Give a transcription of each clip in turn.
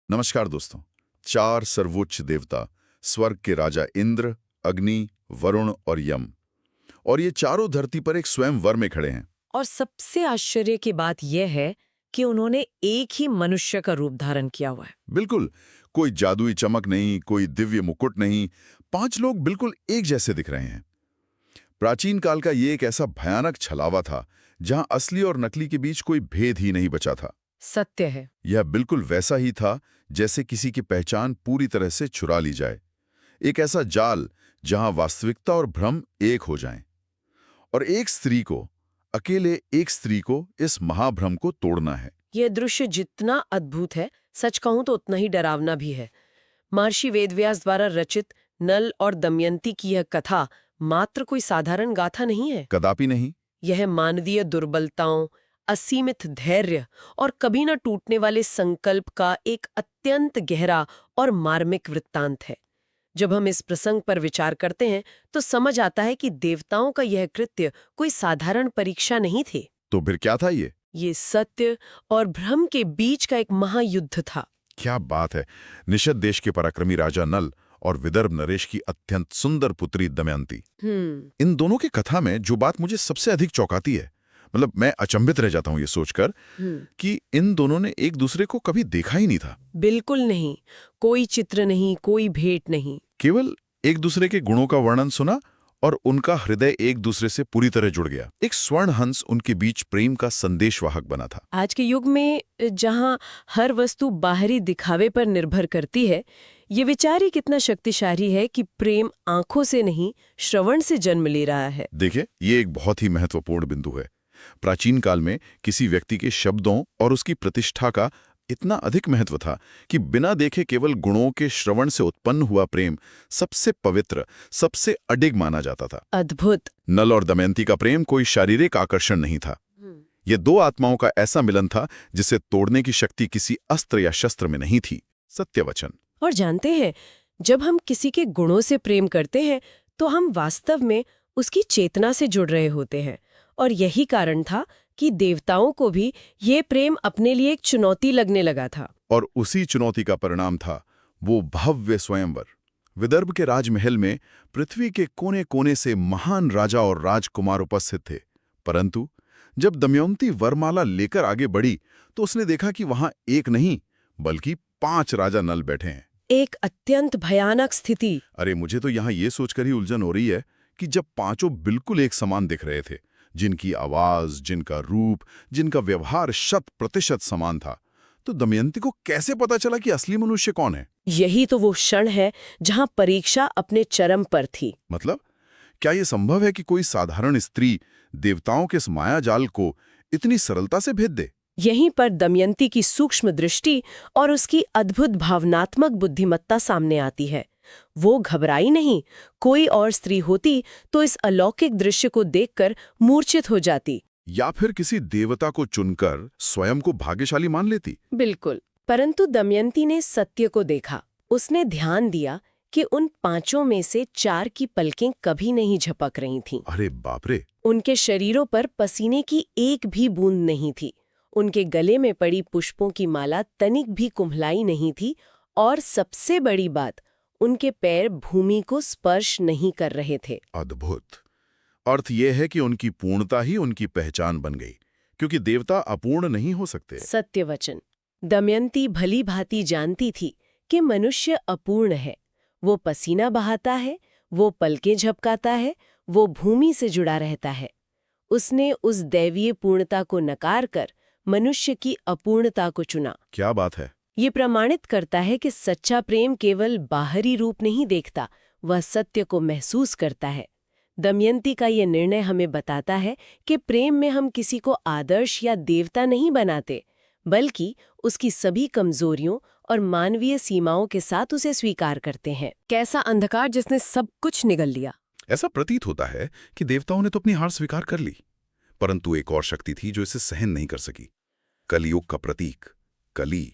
नमस्कार दोस्तों। चार सर्वोच्च देवता, स्वर्ग के राजा इंद्र, अग्नि, वरुण और यम, और ये चारों धरती पर एक स्वयंवर में खड़े हैं। और सबसे आश्चर्य की बात यह है कि उन्होंने एक ही मनुष्य का रूप धारण किया हुआ है। बिल्कुल, कोई जादुई चमक नहीं, कोई दिव्य मुकुट नहीं, पांच लोग बिल्कुल एक जैसे दिख रहे हैं। प्राचीन काल का ये एक ऐसा भयानक छलावा था जहां असली और नकली के बीच कोई भेद ही नहीं बचा था। सत्य है। यह बिल्कुल वैसा ही था जैसे किसी की पहचान पूरी तरह से चुरा ली जाए। एक ऐसा जाल जहां वास्तविकता और भ्रम एक हो जाएं। और अकेले एक स्त्री को इस महाभ्रम को तोड़ना है। यह दृश्य जितना अद्भुत है, सच कहूं तो उतना ही डरावना भी है। महर्षि वेदव्यास द्वारा रचित नल और दमयंती की यह कथा मात्र कोई साधारण गाथा नहीं है। कदापि नहीं। यह मानवीय दुर्बलताओं, असीमित धैर्य और कभी न टूटने वाले संकल्प का एक अत्यंत गहरा और मार्मिक वृत्तांत है। जब हम इस प्रसंग पर विचार करते हैं तो समझ आता है कि देवताओं का यह कृत्य कोई साधारण परीक्षा नहीं थी। तो फिर क्या था ये? ये सत्य और भ्रम के बीच का एक महायुद्ध था। क्या बात है। निषद देश के पराक्रमी राजा नल और विदर्भ नरेश की अत्यंत सुंदर पुत्री दमयंती, इन दोनों की कथा में जो बात मुझे सबसे अधिक चौंकाती है, मतलब मैं अचंभित रह जाता हूं ये सोचकर कि इन दोनों ने एक दूसरे को कभी देखा ही नहीं था। बिल्कुल नहीं। कोई चित्र नहीं, कोई भेंट नहीं। केवल एक दूसरे के गुणों का वर्णन सुना और उनका हृदय एक दूसरे से पूरी तरह जुड़ गया। एक स्वर्ण हंस उनके बीच प्रेम का संदेशवाहक बना था। आज के युग में जहां हर वस्तु बाहरी दिखावे पर निर्भर करती है, ये विचार ही कितना शक्तिशाली है कि प्रेम आंखों से नहीं, श्रवण से जन्म ले रहा है। देखिए, ये एक बहुत ही महत्वपूर्ण बिंदु है। प्राचीन काल में किसी व्यक्ति के शब्दों और उसकी प्रतिष्ठा का इतना अधिक महत्व था कि बिना देखे केवल गुणों के श्रवण से उत्पन्न हुआ प्रेम सबसे पवित्र, सबसे अडिग माना जाता था। अद्भुत। नल और दमयंती का प्रेम कोई शारीरिक आकर्षण नहीं था। ये दो आत्माओं का ऐसा मिलन था जिसे तोड़ने की शक्ति किसी अस्त्र या शस्त्र में नहीं थी। सत्य वचन। और जानते हैं, जब हम किसी के गुणों से प्रेम करते हैं तो हम वास्तव में उसकी चेतना से जुड़ रहे होते हैं। और यही कारण था कि देवताओं को भी ये प्रेम अपने लिए एक चुनौती लगने लगा था। और उसी चुनौती का परिणाम था वो भव्य स्वयंवर। विदर्भ के राजमहल में पृथ्वी के कोने कोने से महान राजा और राजकुमार उपस्थित थे। परंतु जब दमयंती वरमाला लेकर आगे बढ़ी तो उसने देखा कि वहां एक नहीं बल्कि 5 राजा नल बैठे हैं। एक अत्यंत भयानक स्थिति। अरे, मुझे तो यहाँ ये सोचकर ही उलझन हो रही है कि जब पांचों बिल्कुल एक समान दिख रहे थे, जिनकी आवाज, जिनका रूप, जिनका व्यवहार 100% समान था, तो दमयंती को कैसे पता चला कि असली मनुष्य कौन है? यही तो वो क्षण है जहां परीक्षा अपने चरम पर थी। मतलब क्या ये संभव है कि कोई साधारण स्त्री देवताओं के इस मायाजाल को इतनी सरलता से भेद दे? यहीं पर दमयंती की सूक्ष्म दृष्टि और उसकी अद्भुत भावनात्मक बुद्धिमत्ता सामने आती है। वो घबराई नहीं। कोई और स्त्री होती तो इस अलौकिक दृश्य को देखकर मूर्छित हो जाती, या फिर किसी देवता को चुनकर स्वयं को भाग्यशाली मान लेती। बिल्कुल। परंतु दमयंती ने सत्य को देखा। उसने ध्यान दिया कि उन 5 में से 4 की पलकें कभी नहीं झपक रही थीं। अरे बाप रे! उनके शरीरों पर पसीने की एक भी बूंद नहीं थी। उनके गले में पड़ी पुष्पों की माला तनिक भी कुम्हलाई नहीं थी। और सबसे बड़ी बात, उनके पैर भूमि को स्पर्श नहीं कर रहे थे। अद्भुत। अर्थ यह है कि उनकी पूर्णता ही उनकी पहचान बन गई, क्योंकि देवता अपूर्ण नहीं हो सकते। सत्य वचन। दमयंती भली भांति जानती थी कि मनुष्य अपूर्ण है। वो पसीना बहाता है, वो पलकें झपकाता है, वो भूमि से जुड़ा रहता है। उसने उस दैवीय पूर्णता को नकार कर मनुष्य की अपूर्णता को चुना। क्या बात है। ये प्रमाणित करता है कि सच्चा प्रेम केवल बाहरी रूप नहीं देखता, वह सत्य को महसूस करता है। दमयंती का ये निर्णय हमें बताता है कि प्रेम में हम किसी को आदर्श या देवता नहीं बनाते, बल्कि उसकी सभी कमजोरियों और मानवीय सीमाओं के साथ उसे स्वीकार करते हैं। कैसा अंधकार जिसने सब कुछ निगल लिया। ऐसा प्रतीत होता है कि देवताओं ने तो अपनी हार स्वीकार कर ली, परंतु एक और शक्ति थी जो इसे सहन नहीं कर सकी। कलियुग का प्रतीक कली।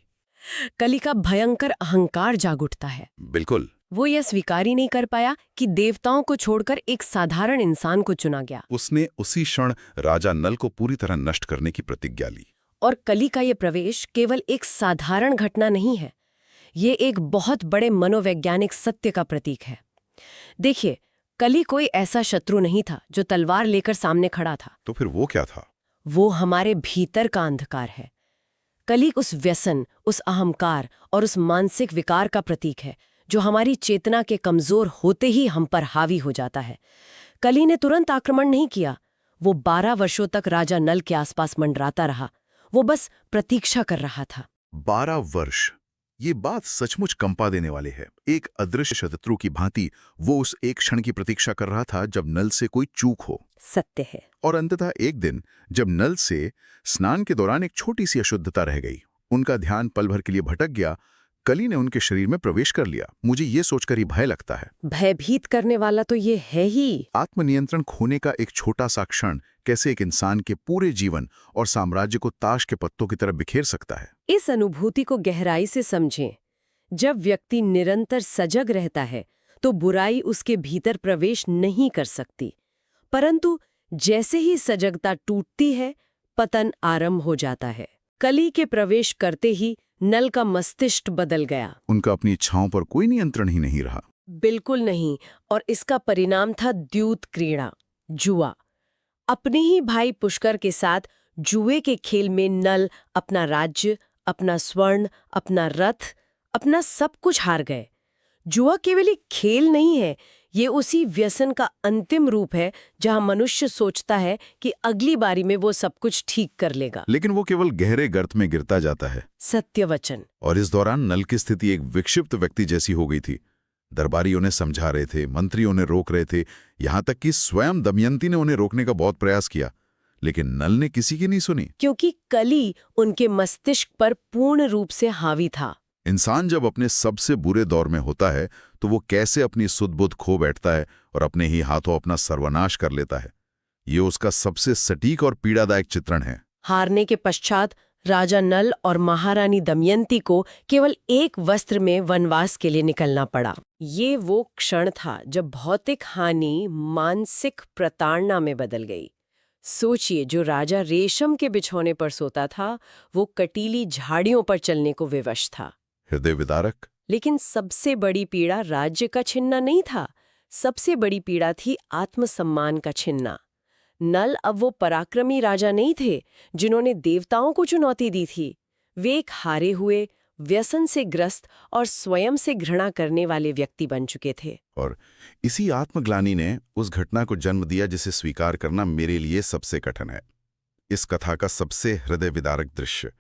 कली का भयंकर अहंकार जाग उठता है। बिल्कुल। वो यह स्वीकार ही नहीं कर पाया कि देवताओं को छोड़कर एक साधारण इंसान को चुना गया। उसने उसी क्षण राजा नल को पूरी तरह नष्ट करने की प्रतिज्ञा ली। और कली का ये प्रवेश केवल एक साधारण घटना नहीं है, ये एक बहुत बड़े मनोवैज्ञानिक सत्य का प्रतीक है। देखिए, कली कोई ऐसा शत्रु नहीं था जो तलवार लेकर सामने खड़ा था। तो फिर वो क्या था? वो हमारे भीतर का अंधकार है। कली उस व्यसन, उस अहंकार और उस मानसिक विकार का प्रतीक है जो हमारी चेतना के कमजोर होते ही हम पर हावी हो जाता है। कली ने तुरंत आक्रमण नहीं किया। वो 12 वर्षों तक राजा नल के आसपास मंडराता रहा। वो बस प्रतीक्षा कर रहा था। 12 वर्ष, ये बात सचमुच कंपा देने वाली है। एक अदृश्य शत्रु की भांति वो उस एक क्षण की प्रतीक्षा कर रहा था जब नल से कोई चूक हो। सत्य है। और अंततः एक दिन जब नल से स्नान के दौरान एक छोटी सी अशुद्धता रह गई, उनका ध्यान पल भर के लिए भटक गया, कली ने उनके शरीर में प्रवेश कर लिया। मुझे ये सोचकर ही भय लगता है। भयभीत करने वाला तो ये है ही। आत्मनियंत्रण खोने का एक छोटा सा क्षण कैसे एक इंसान के पूरे जीवन और साम्राज्य को ताश के पत्तों की तरह बिखेर सकता है। इस अनुभूति को गहराई से समझें। जब व्यक्ति निरंतर सजग रहता है तो बुराई उसके भीतर प्रवेश नहीं कर सकती, परंतु जैसे ही सजगता टूटती है, पतन आरंभ हो जाता है। कली के प्रवेश करते ही नल का मस्तिष्क बदल गया। उनका अपनी इच्छाओं पर कोई नियंत्रण ही नहीं रहा। बिल्कुल नहीं। और इसका परिणाम था द्यूत क्रीड़ा, जुआ। अपने ही भाई पुष्कर के साथ जुए के खेल में नल अपना राज्य, अपना स्वर्ण, अपना रथ, अपना सब कुछ हार गए। जुआ केवल एक खेल नहीं है, ये उसी व्यसन का अंतिम रूप है जहां मनुष्य सोचता है कि अगली बारी में वो सब कुछ ठीक कर लेगा, लेकिन वो केवल गहरे गर्त में गिरता जाता है। सत्य वचन। और इस दौरान नल की स्थिति एक विक्षिप्त व्यक्ति जैसी हो गई थी। दरबारी उन्हें समझा रहे थे, मंत्री उन्हें रोक रहे थे, यहां तक कि स्वयं दमयंती ने उन्हें रोकने का बहुत प्रयास किया, लेकिन नल ने किसी की नहीं सुनी। क्योंकि कली उनके मस्तिष्क पर पूर्ण रूप से हावी था। इंसान जब अपने सबसे बुरे दौर में होता है तो वो कैसे अपनी सुध-बुध खो बैठता है और अपने ही हाथों अपना सर्वनाश कर लेता है। ये उसका सबसे सटीक और पीड़ादायक चित्रण है। हारने के पश्चात राजा नल और महारानी दमयंती को केवल एक वस्त्र में वनवास के लिए निकलना पड़ा। ये वो क्षण था जब भौतिक हानि मानसिक प्रताड़ना में बदल गई। सोचिए, जो राजा रेशम के बिछौने पर सोता था, वो कटीली झाड़ियों पर चलने को विवश था। हृदय विदारक। लेकिन सबसे बड़ी पीड़ा राज्य का छिनना नहीं था। सबसे बड़ी पीड़ा थी आत्मसम्मान का छिनना। नल अब वो पराक्रमी राजा नहीं थे जिन्होंने देवताओं को चुनौती दी थी। वे एक हारे हुए, व्यसन से ग्रस्त और स्वयं से घृणा करने वाले व्यक्ति बन चुके थे। और इसी आत्मग्लानि ने उस घटना को जन्म दिया जिसे स्वीकार करना मेरे लिए सबसे कठिन है। इस कथा का सबसे हृदय विदारक दृश्य।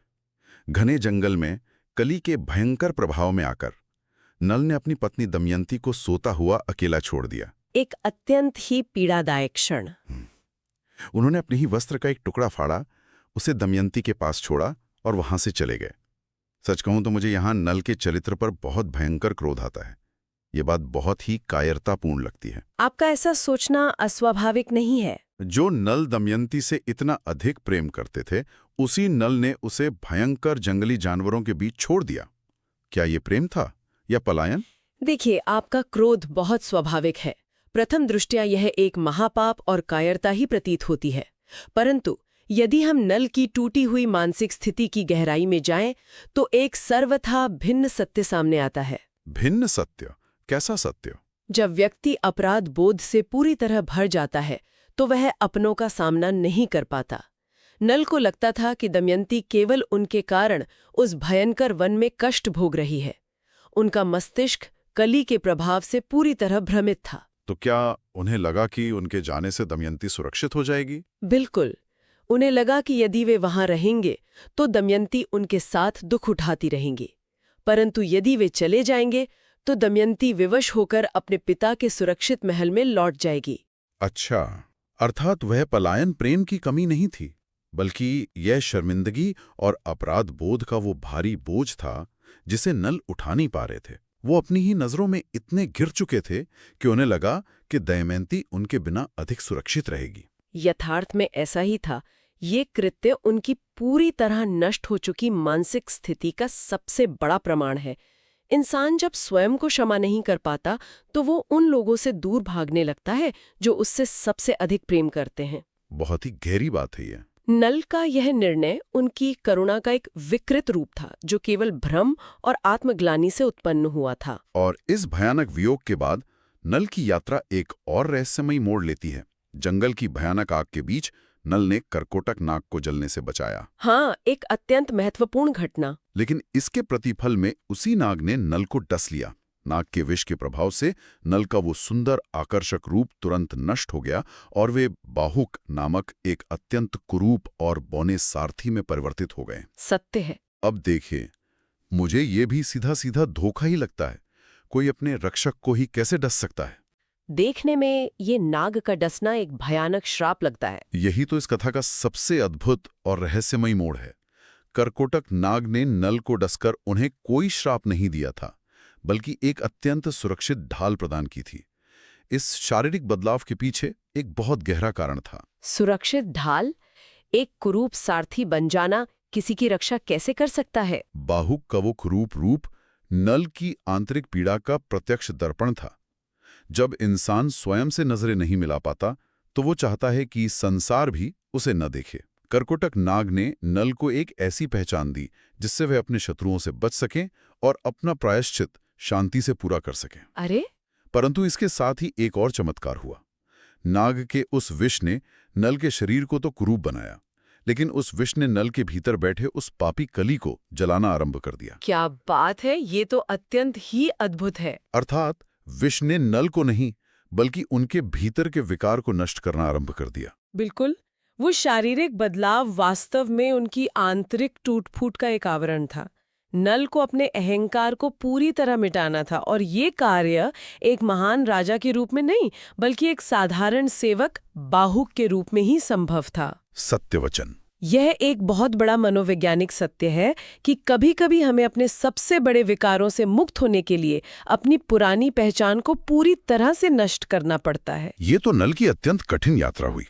घने जंगल में कली के भयंकर प्रभाव में आकर नल ने अपनी पत्नी दमयंती को सोता हुआ अकेला छोड़ दिया। एक अत्यंत ही पीड़ादायक क्षण। उन्होंने अपने ही वस्त्र का एक टुकड़ा फाड़ा, उसे दमयंती के पास छोड़ा और वहां से चले गए। सच कहूं तो मुझे यहां नल के चरित्र पर बहुत भयंकर क्रोध आता है। ये बात बहुत ही कायरतापूर्ण लगती है। आपका ऐसा सोचना अस्वाभाविक नहीं है। जो नल दमयंती से इतना अधिक प्रेम करते थे, उसी नल ने उसे भयंकर जंगली जानवरों के बीच छोड़ दिया। क्या ये प्रेम था या पलायन? देखिए, आपका क्रोध बहुत स्वाभाविक है। प्रथम दृष्टया यह एक महापाप और कायरता ही प्रतीत होती है। परंतु यदि हम नल की टूटी हुई मानसिक स्थिति की गहराई में जाएं, तो एक सर्वथा भिन्न सत्य सामने आता है। भिन्न सत्य? कैसा सत्य? जब व्यक्ति अपराध बोध से पूरी तरह भर जाता है तो वह अपनों का सामना नहीं कर पाता। नल को लगता था कि दमयंती केवल उनके कारण उस भयंकर वन में कष्ट भोग रही है। उनका मस्तिष्क कली के प्रभाव से पूरी तरह भ्रमित था। तो क्या उन्हें लगा कि उनके जाने से दमयंती सुरक्षित हो जाएगी? बिल्कुल। उन्हें लगा कि यदि वे वहां रहेंगे तो दमयंती उनके साथ दुख उठाती रहेंगी, परंतु यदि वे चले जाएंगे तो दमयंती विवश होकर अपने पिता के सुरक्षित महल में लौट जाएगी। अच्छा, अर्थात वह पलायन प्रेम की कमी नहीं थी, बल्कि यह शर्मिंदगी और अपराध बोध का वो भारी बोझ था जिसे नल उठा नहीं पा रहे थे। वो अपनी ही नजरों में इतने घिर चुके थे कि उन्हें लगा कि दमयंती उनके बिना अधिक सुरक्षित रहेगी। यथार्थ में ऐसा ही था। ये कृत्य उनकी पूरी तरह नष्ट हो चुकी मानसिक स्थिति का सबसे बड़ा प्रमाण है। इंसान जब स्वयं को क्षमा नहीं कर पाता तो वो उन लोगों से दूर भागने लगता है जो उससे सबसे अधिक प्रेम करते हैं। बहुत ही गहरी बात है ये। नल का यह निर्णय उनकी करुणा का एक विकृत रूप था जो केवल भ्रम और आत्मग्लानि से उत्पन्न हुआ था। और इस भयानक वियोग के बाद नल की यात्रा एक और रहस्यमयी मोड़ लेती है। जंगल की भयानक आग के बीच नल ने करकोटक नाग को जलने से बचाया। हाँ, एक अत्यंत महत्वपूर्ण घटना। लेकिन इसके प्रतिफल में उसी नाग ने नल को डस लिया। नाग के विष के प्रभाव से नल का वो सुंदर आकर्षक रूप तुरंत नष्ट हो गया और वे बाहुक नामक एक अत्यंत कुरूप और बौने सारथी में परिवर्तित हो गए। सत्य है। अब देखिए, मुझे ये भी सीधा सीधा धोखा ही लगता है। कोई अपने रक्षक को ही कैसे डस सकता है? देखने में ये नाग का डसना एक भयानक श्राप लगता है। यही तो इस कथा का सबसे अद्भुत और रहस्यमयी मोड़ है। करकोटक नाग ने नल को डसकर उन्हें कोई श्राप नहीं दिया था, बल्कि एक अत्यंत सुरक्षित ढाल प्रदान की थी। इस शारीरिक बदलाव के पीछे एक बहुत गहरा कारण था। सुरक्षित ढाल? एक कुरूप सारथी बन जाना किसी की रक्षा कैसे कर सकता है? बाहुक का वो कुरूप रूप नल की आंतरिक पीड़ा का प्रत्यक्ष दर्पण था। जब इंसान स्वयं से नजरें नहीं मिला पाता, तो वो चाहता है कि संसार भी उसे न देखे। करकोटक नाग ने नल को एक ऐसी पहचान दी जिससे वे अपने शत्रुओं से बच सकें और अपना प्रायश्चित शांति से पूरा कर सकें। अरे, परंतु इसके साथ ही एक और चमत्कार हुआ। नाग के उस विष ने नल के शरीर को तो कुरूप बनाया, लेकिन उस विष ने नल के भीतर बैठे उस पापी कली को जलाना आरंभ कर दिया। क्या बात है! ये तो अत्यंत ही अद्भुत है। अर्थात विष ने नल को नहीं, बल्कि उनके भीतर के विकार को नष्ट करना आरंभ कर दिया। बिल्कुल, वो शारीरिक बदलाव वास्तव में उनकी आंतरिक टूट-फूट का एक आवरण था। नल को अपने अहंकार को पूरी तरह मिटाना था और ये कार्य एक महान राजा के रूप में नहीं, बल्कि एक साधारण सेवक बाहुक के रूप में ही संभव था। सत्यवचन। यह एक बहुत बड़ा मनोवैज्ञानिक सत्य है कि कभी-कभी हमें अपने सबसे बड़े विकारों से मुक्त होने के लिए अपनी पुरानी पहचान को पूरी तरह से नष्ट करना पड़ता है। ये तो नल की अत्यंत कठिन यात्रा हुई,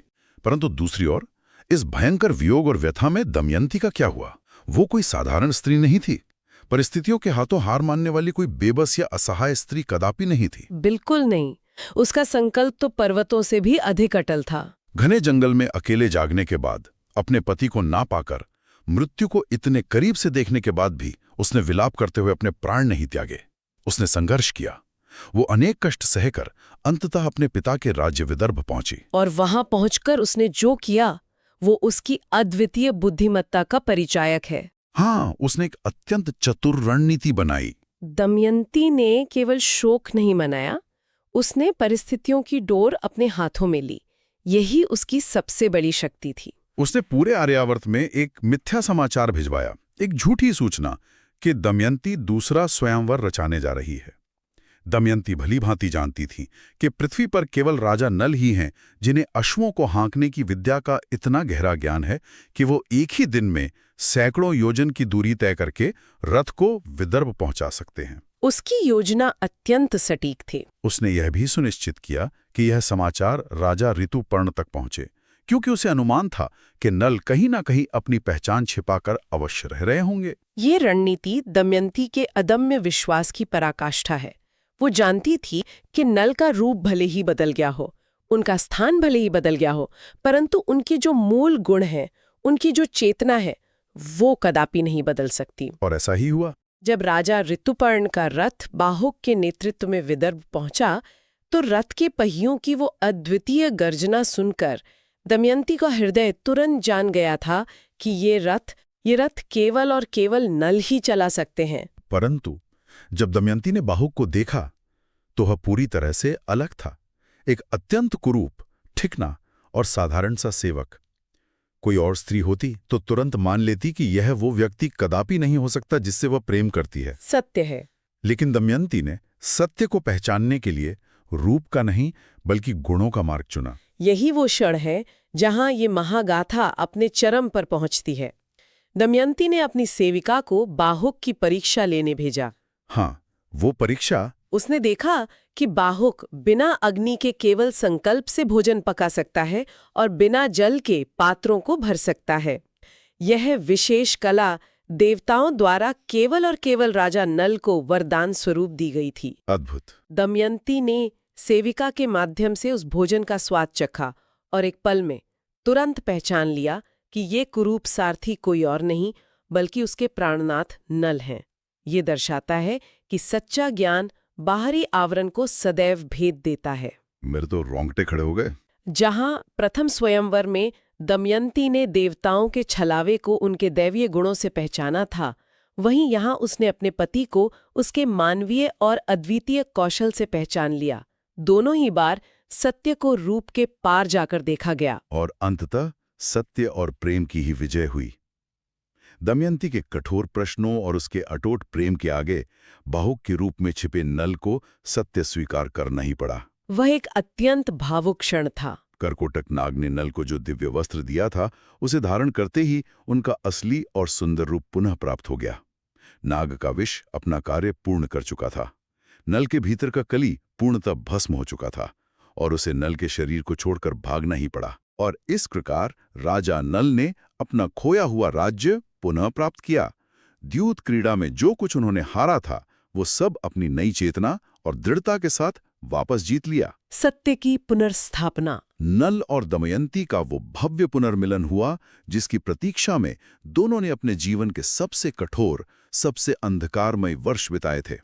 परंतु दूसरी ओर इस भयंकर वियोग और व्यथा में दमयंती का क्या हुआ? वो कोई साधारण स्त्री नहीं थी। परिस्थितियों के हाथों हार मानने वाली कोई बेबस या असहाय स्त्री कदापि नहीं थी। बिल्कुल नहीं। उसका संकल्प तो पर्वतों से भी अधिक अटल था। घने जंगल में अकेले जागने के बाद, अपने पति को ना पाकर, मृत्यु को इतने करीब से देखने के बाद भी उसने विलाप करते हुए अपने प्राण नहीं त्यागे। उसने संघर्ष किया। वो अनेक कष्ट सहकर अंततः अपने पिता के राज्य विदर्भ पहुंची। और वहां पहुंचकर उसने जो किया, वो उसकी अद्वितीय बुद्धिमत्ता का परिचायक है। हाँ, उसने एक अत्यंत चतुर रणनीति बनाई। दमयंती ने केवल शोक नहीं मनाया, उसने परिस्थितियों की डोर अपने हाथों में ली। यही उसकी सबसे बड़ी शक्ति थी। उसने पूरे आर्यावर्त में एक मिथ्या समाचार भिजवाया, एक झूठी सूचना कि दमयंती दूसरा स्वयंवर रचाने जा रही है। दमयंती भली भांति जानती थी कि पृथ्वी पर केवल राजा नल ही हैं जिन्हें अश्वों को हाँकने की विद्या का इतना गहरा ज्ञान है कि वो एक ही दिन में सैकड़ों योजन की दूरी तय करके रथ को विदर्भ पहुंचा सकते हैं। उसकी योजना अत्यंत सटीक थी। उसने यह भी सुनिश्चित किया कि यह समाचार राजा ऋतुपर्ण तक पहुंचे, क्योंकि उसे अनुमान था कि नल कहीं ना कहीं अपनी पहचान छिपाकर अवश्य रह रहे होंगे। ये रणनीति दमयंती के अदम्य विश्वास की पराकाष्ठा है। वो जानती थी कि नल का रूप भले ही बदल गया हो, उनका स्थान भले ही बदल गया हो, परंतु उनके जो मूल गुण हैं, उनकी जो चेतना है, वो कदापि नहीं बदल सकती। और ऐसा ही हुआ। जब राजा ऋतुपर्ण का रथ बाहुक के नेतृत्व में विदर्भ पहुंचा, तो रथ के पहियों की वो अद्वितीय गर्जना सुनकर दमयंती का हृदय तुरंत जान गया था कि ये रथ केवल और केवल नल ही चला सकते हैं। परंतु जब दमयंती ने बाहुक को देखा, तो वह पूरी तरह से अलग था। एक अत्यंत कुरूप, ठिकना और साधारण सा सेवक। कोई और स्त्री होती तो तुरंत मान लेती कि यह वो व्यक्ति कदापि नहीं हो सकता जिससे वह प्रेम करती है। सत्य है। लेकिन दमयंती ने सत्य को पहचानने के लिए रूप का नहीं, बल्कि गुणों का मार्ग चुना। यही वो क्षण है जहां ये महागाथा अपने चरम पर पहुंचती है। दमयंती ने अपनी सेविका को बाहुक की परीक्षा लेने भेजा। हाँ, वो परीक्षा। उसने देखा कि बाहुक बिना अग्नि के केवल संकल्प से भोजन पका सकता है और बिना जल के पात्रों को भर सकता है। यह विशेष कला देवताओं द्वारा केवल और केवल राजा नल को वरदान स्वरूप दी गई थी। अद्भुत। दमयंती ने सेविका के माध्यम से उस भोजन का स्वाद चखा और एक पल में तुरंत पहचान लिया कि ये कुरूप सारथी कोई और नहीं बल्कि उसके प्राणनाथ नल हैं। ये दर्शाता है कि सच्चा ज्ञान बाहरी आवरण को सदैव भेद देता है। मेरे तो रोंगटे खड़े हो गए। जहां प्रथम स्वयंवर में दमयंती ने देवताओं के छलावे को उनके दैवीय गुणों से पहचाना था, वहीं यहाँ उसने अपने पति को उसके मानवीय और अद्वितीय कौशल से पहचान लिया। दोनों ही बार सत्य को रूप के पार जाकर देखा गया। और अंततः सत्य और प्रेम की ही विजय हुई। दमयंती के कठोर प्रश्नों और उसके अटूट प्रेम के आगे बाहुक के रूप में छिपे नल को सत्य स्वीकार करना ही पड़ा। वह एक अत्यंत भावुक क्षण था। करकोटक नाग ने नल को जो दिव्य वस्त्र दिया था, उसे धारण करते ही उनका असली और सुंदर रूप पुनः प्राप्त हो गया। नाग का विष अपना कार्य पूर्ण कर चुका था। नल के भीतर का कली पूर्णतः भस्म हो चुका था और उसे नल के शरीर को छोड़कर भागना ही पड़ा। और इस प्रकार राजा नल ने अपना खोया हुआ राज्य पुनः प्राप्त किया। द्यूत क्रीड़ा में जो कुछ उन्होंने हारा था, वो सब अपनी नई चेतना और दृढ़ता के साथ वापस जीत लिया। सत्य की पुनर्स्थापना। नल और दमयंती का वो भव्य पुनर्मिलन हुआ, जिसकी प्रतीक्षा में दोनों ने अपने जीवन के सबसे कठोर, सबसे अंधकारमय वर्ष बिताए थे।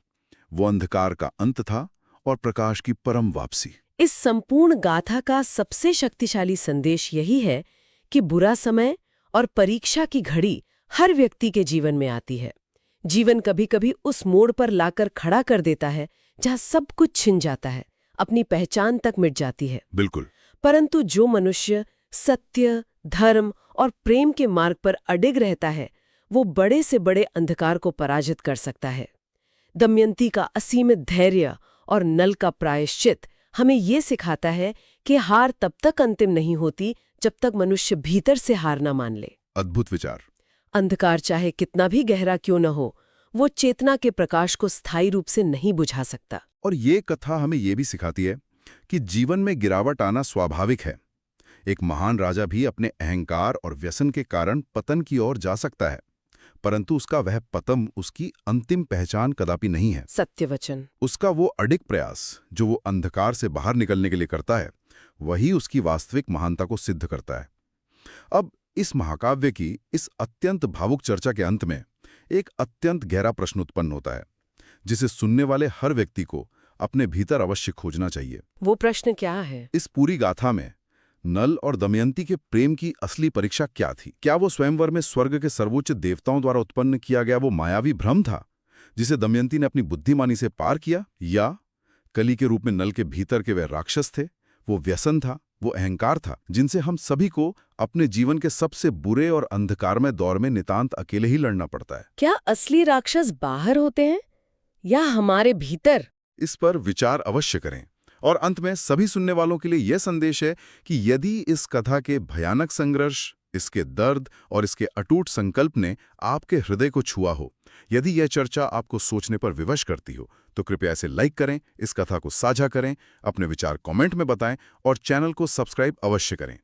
वो अंधकार का अंत था और प्रकाश की परम वापसी। इस संपूर्ण गाथा का सबसे शक्तिशाली संदेश यही है कि बुरा समय और परीक्षा की घड़ी हर व्यक्ति के जीवन में आती है। जीवन कभी-कभी उस मोड़ पर लाकर खड़ा कर देता है जहां सब कुछ छिन जाता है, अपनी पहचान तक मिट जाती है। बिल्कुल। परंतु जो मनुष्य सत्य, धर्म और प्रेम के मार्ग पर अडिग रहता है, वो बड़े से बड़े अंधकार को पराजित कर सकता है। दमयंती का असीमित धैर्य और नल का प्रायश्चित हमें ये सिखाता है कि हार तब तक अंतिम नहीं होती जब तक मनुष्य भीतर से हार न मान ले। अद्भुत विचार। अंधकार चाहे कितना भी गहरा क्यों न हो, वो चेतना के प्रकाश को स्थायी रूप से नहीं बुझा सकता। और ये कथा हमें ये भी सिखाती है कि जीवन में गिरावट आना स्वाभाविक है। एक महान राजा भी अपने अहंकार और व्यसन के कारण पतन की ओर जा सकता है, परंतु उसका वह पतन उसकी अंतिम पहचान कदापि नहीं है। सत्य वचन। उसका वो अडिग प्रयास जो वो अंधकार से बाहर निकलने के लिए करता है, वही उसकी वास्तविक महानता को सिद्ध करता है। अब इस महाकाव्य की इस अत्यंत भावुक चर्चा के अंत में एक अत्यंत गहरा प्रश्न उत्पन्न होता है, जिसे सुनने वाले हर व्यक्ति को अपने भीतर अवश्य खोजना चाहिए। वो प्रश्न क्या है? इस पूरी गाथा में नल और दमयंती के प्रेम की असली परीक्षा क्या थी? क्या वो स्वयंवर में स्वर्ग के सर्वोच्च देवताओं द्वारा उत्पन्न किया गया वो मायावी भ्रम था, जिसे दमयंती ने अपनी बुद्धिमानी से पार किया? या कली के रूप में नल के भीतर के वे राक्षस थे, वो व्यसन था, वो अहंकार था, जिनसे हम सभी को अपने जीवन के सबसे बुरे और अंधकारमय दौर में नितांत अकेले ही लड़ना पड़ता है? क्या असली राक्षस बाहर होते हैं या हमारे भीतर? इस पर विचार अवश्य करें। और अंत में सभी सुनने वालों के लिए यह संदेश है कि यदि इस कथा के भयानक संघर्ष, इसके दर्द और इसके अटूट संकल्प ने आपके हृदय को छुआ हो, यदि यह चर्चा आपको सोचने पर विवश करती हो, तो कृपया इसे लाइक करें, इस कथा को साझा करें, अपने विचार कमेंट में बताएं और चैनल को सब्सक्राइब अवश्य करें।